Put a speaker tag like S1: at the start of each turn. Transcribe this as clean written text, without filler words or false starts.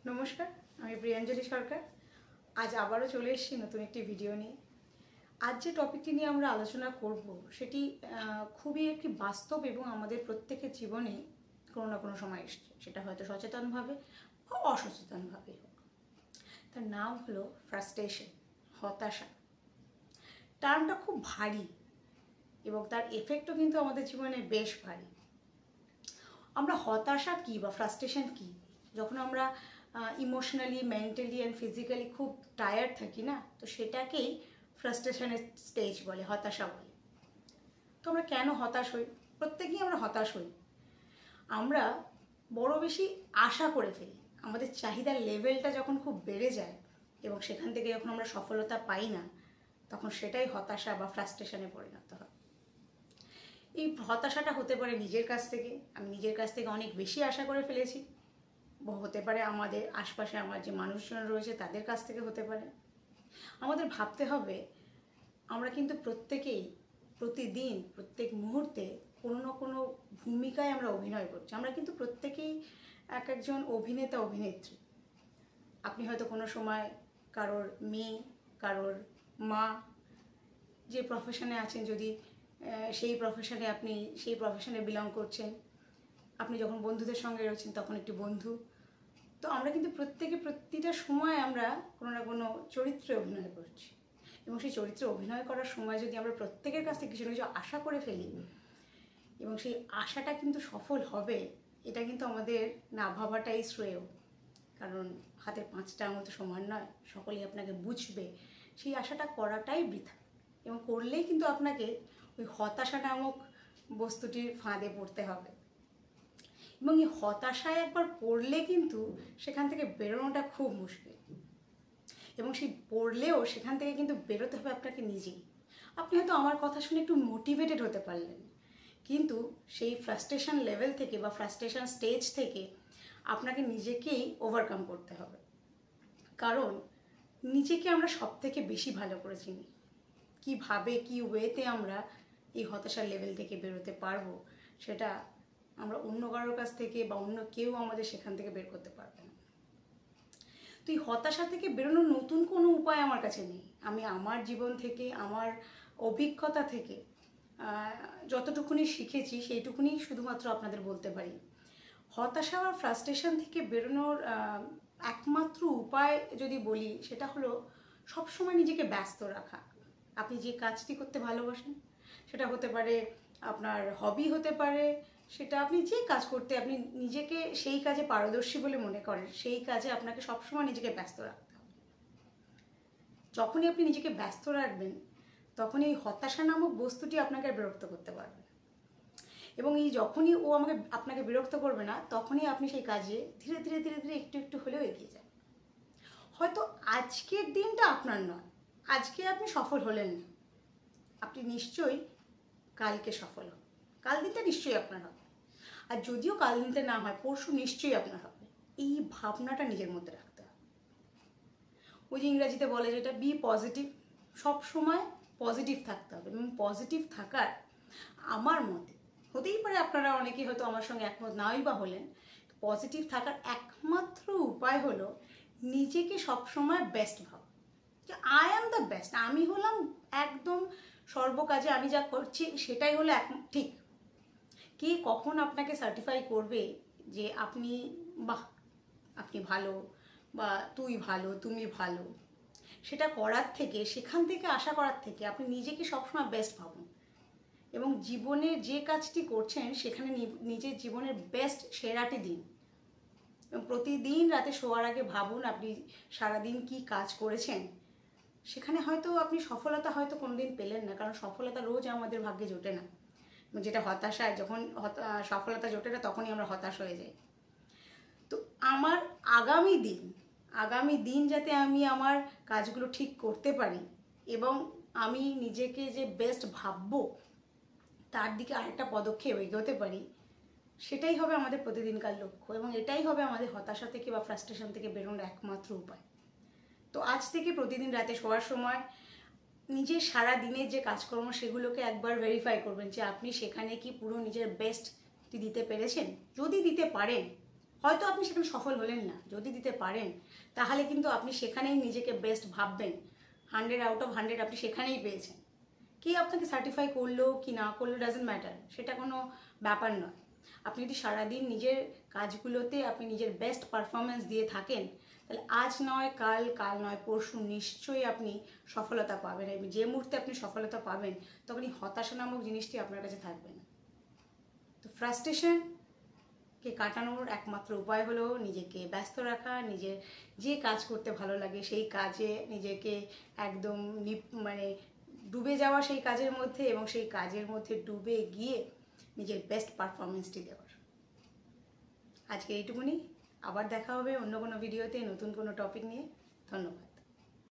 S1: নমস্কার, আমি প্রিয়াঞ্জলি সরকার। আজ আবারও চলে এসেছি নতুন একটি ভিডিও নিয়ে। আজ যে টপিকটি নিয়ে আমরা আলোচনা করব সেটি খুবই একটি বাস্তব এবং আমাদের প্রত্যেকের জীবনে কোনো না কোনো সময় এসছে, সেটা হয়তো সচেতনভাবে বা অসচেতনভাবে হোক। তার নাম হলো ফ্রাস্ট্রেশন, হতাশা। টার্মটা খুব ভারী এবং তার এফেক্টও কিন্তু আমাদের জীবনে বেশ ভারী। আমরা হতাশা কী বা ফ্রাস্ট্রেশন কী, যখন আমরা ইমোশনালি, মেন্টালি অ্যান্ড ফিজিক্যালি খুব টায়ার্ড থাকি না, তো সেটাকেই ফ্রাস্ট্রেশনের স্টেজ বলে, হতাশা বলে। তো আমরা কেন হতাশ হই? প্রত্যেকেই আমরা হতাশ হই। আমরা বড় বেশি আশা করে ফেলি। আমাদের চাহিদার লেভেলটা যখন খুব বেড়ে যায় এবং সেখান থেকে যখন আমরা সফলতা পাই না, তখন সেটাই হতাশা বা ফ্রাস্ট্রেশনে পরিণত হয়। এই হতাশাটা হতে পারে নিজের কাছ থেকে, আমি নিজের কাছ থেকে অনেক বেশি আশা করে ফেলেছি, হতে পারে আমাদের আশপাশে আমার যে মানুষজন রয়েছে তাদের কাছ থেকে হতে পারে। আমাদের ভাবতে হবে আমরা কিন্তু প্রত্যেকেই প্রতিদিন প্রত্যেক মুহূর্তে কোনো না কোনো ভূমিকায় আমরা অভিনয় করছি। আমরা কিন্তু প্রত্যেকেই এক একজন অভিনেতা অভিনেত্রী। আপনি হয়তো কোনো সময় কারোর মেয়ে, কারোর মা, যে প্রফেশনে আছেন, যদি সেই প্রফেশনে বিলং করছেন, আপনি যখন বন্ধুদের সঙ্গে রয়েছেন তখন একটি বন্ধু। তো আমরা কিন্তু প্রত্যেকে প্রতিটা সময় আমরা কোনো না কোনো চরিত্রে অভিনয় করছি, এবং সেই চরিত্রে অভিনয় করার সময় যদি আমরা প্রত্যেকের কাছ থেকে কিছু না কিছু আশা করে ফেলি এবং সেই আশাটা কিন্তু সফল হবে, এটা কিন্তু আমাদের না ভাবাটাই শ্রেয়। কারণ হাতের 5টা আঙুল তো সমান নয়, সকলেই আপনাকে বুঝবে, সেই আশাটা করাটাই বৃথা। এবং করলেই কিন্তু আপনাকে ওই হতাশা নামক বস্তুটির ফাঁদে পড়তে হবে। এবং এই হতাশায় একবার পড়লে কিন্তু সেখান থেকে বেরোনোটা খুব মুশকিল। এবং সেই পড়লেও সেখান থেকে কিন্তু বেরোতে হবে আপনাকে নিজেই। আপনি হয়তো আমার কথা শুনে একটু মোটিভেটেড হতে পারলেন, কিন্তু সেই ফ্রাস্ট্রেশন লেভেল থেকে বা ফ্রাস্ট্রেশন স্টেজ থেকে আপনাকে নিজেকেই ওভারকাম করতে হবে। কারণ নিজেকে আমরা সব থেকে বেশি ভালো করে চিনি। কীভাবে, কী ওয়েতে আমরা এই হতাশার লেভেল থেকে বেরোতে পারবো, সেটা আমরা অন্য কারোর কাছ থেকে বা অন্য কেউ আমাদের সেখান থেকে বের করতে পারবে না। তো এই হতাশা থেকে বেরোনোর নতুন কোনো উপায় আমার কাছে নেই। আমি আমার জীবন থেকে, আমার অভিজ্ঞতা থেকে যতটুকুনি শিখেছি সেইটুকুনি শুধুমাত্র আপনাদের বলতে পারি। হতাশা বা ফ্রাস্ট্রেশন থেকে বেরোনোর একমাত্র উপায় যদি বলি, সেটা হলো সবসময় নিজেকে ব্যস্ত রাখা। আপনি যে কাজটি করতে ভালোবাসেন, সেটা হতে পারে আপনার হবি, হতে পারে সেটা আপনি যে কাজ করতে আপনি নিজেকে সেই কাজে পারদর্শী বলে মনে করেন, সেই কাজে আপনাকে সবসময় নিজেকে ব্যস্ত রাখতে হবে। যখনই আপনি নিজেকে ব্যস্ত রাখবেন, তখনই এই হতাশা নামক বস্তুটি আপনাকে বিরক্ত করতে পারবে। এবং এই যখনই ও আপনাকে বিরক্ত করবে না, তখনই আপনি সেই কাজে ধীরে ধীরে ধীরে ধীরে একটু একটু হলেও এগিয়ে যান। হয়তো আজকের দিনটা আপনার নয়, আজকে আপনি সফল হলেন না, আপনি নিশ্চয়ই কালকে সফল হন। কাল দিনটা নিশ্চয়ই আপনার হবে। আর যদিও কাল দিনটা না হয়, পরশু নিশ্চয়ই আপনার হবে। এই ভাবনাটা নিজের মধ্যে রাখতে হবে। ওই যে ইংরাজিতে বলে যেটা, বি পজিটিভ। সব সময় পজিটিভ থাকতে হবে। এবং পজিটিভ থাকার, আমার মতে, হতেই পারে আপনারা অনেকেই হয়তো আমার সঙ্গে একমত নাই বা হলেন, পজিটিভ থাকার একমাত্র উপায় হলো নিজেকে সবসময় বেস্ট ভাবা, যে আই অ্যাম দ্য বেস্ট। আমি হলাম একদম সর্বকাজে, আমি যা করছি সেটাই হলো ঠিক। কে কখন আপনাকে সার্টিফাই করবে যে আপনি বাহ, আপনি ভালো, বা তুই ভালো, তুমি ভালো, সেটা করার থেকে, সেখান থেকে আশা করার থেকে আপনি নিজেকে সবসময় বেস্ট ভাবুন। এবং জীবনে যে কাজটি করছেন সেখানে নিজের জীবনের বেস্ট সেরাটি দিন। এবং প্রতিদিন রাতে শোয়ার আগে ভাবুন আপনি সারাদিন কি কাজ করেছেন। সেখানে হয়তো আপনি সফলতা হয়তো কোনোদিন পেলেন না, কারণ সফলতা রোজ আমাদের ভাগ্যে জোটে না। যেটা হতাশায়, যখন সফলতা জোটে না তখনই আমরা হতাশ হয়ে যাই। তো আমার আগামী দিন যাতে আমি আমার কাজগুলো ঠিক করতে পারি এবং আমি নিজেকে যে বেস্ট ভাববো তার দিকে আরেকটা পদক্ষেপ এগোতে পারি, সেটাই হবে আমাদের প্রতিদিনকার লক্ষ্য। এবং এটাই হবে আমাদের হতাশা থেকে বা ফ্রাস্ট্রেশন থেকে বেরোনোর একমাত্র উপায়। তো আজ থেকে প্রতিদিন রাতে শোয়ার সময় নিজের সারা দিনের যে কাজকর্ম সেগুলোকে একবার ভেরিফাই করবেন যে আপনি সেখানে কি পুরো নিজের বেস্টটি দিতে পেরেছেন। যদি দিতে পারেন, হয়তো আপনি সেখানে সফল হলেন না, যদি দিতে পারেন তাহলে কিন্তু আপনি সেখানেই নিজেকে বেস্ট ভাববেন। 100 আউট অফ 100 আপনি সেখানেই পেয়েছেন। কি আপনাকে সার্টিফাই করলো কি না করলো ডাজেন্ট ম্যাটার, সেটা কোনো ব্যাপার নয়। আপনি যদি সারাদিন নিজের কাজগুলোতে আপনি নিজের বেস্ট পারফরমেন্স দিয়ে থাকেন, তাহলে আজ নয় কাল, কাল নয় পরশু নিশ্চয়ই আপনি সফলতা পাবেন। এবং যে মুহূর্তে আপনি সফলতা পাবেন তখনই হতাশা নামক জিনিসটি আপনার কাছে থাকবে না। তো ফ্রাস্ট্রেশনকে কাটানোর একমাত্র উপায় হলো নিজেকে ব্যস্ত রাখা, নিজের যে কাজ করতে ভালো লাগে সেই কাজে নিজেকে একদম মানে ডুবে যাওয়া সেই কাজের মধ্যে, এবং সেই কাজের মধ্যে ডুবে গিয়ে নিজের বেস্ট পারফরমেন্সটি দেওয়ার। আজকে এইটুকুনি, আবার দেখা হবে অন্য কোনো ভিডিওতে নতুন কোনো টপিক নিয়ে। ধন্যবাদ।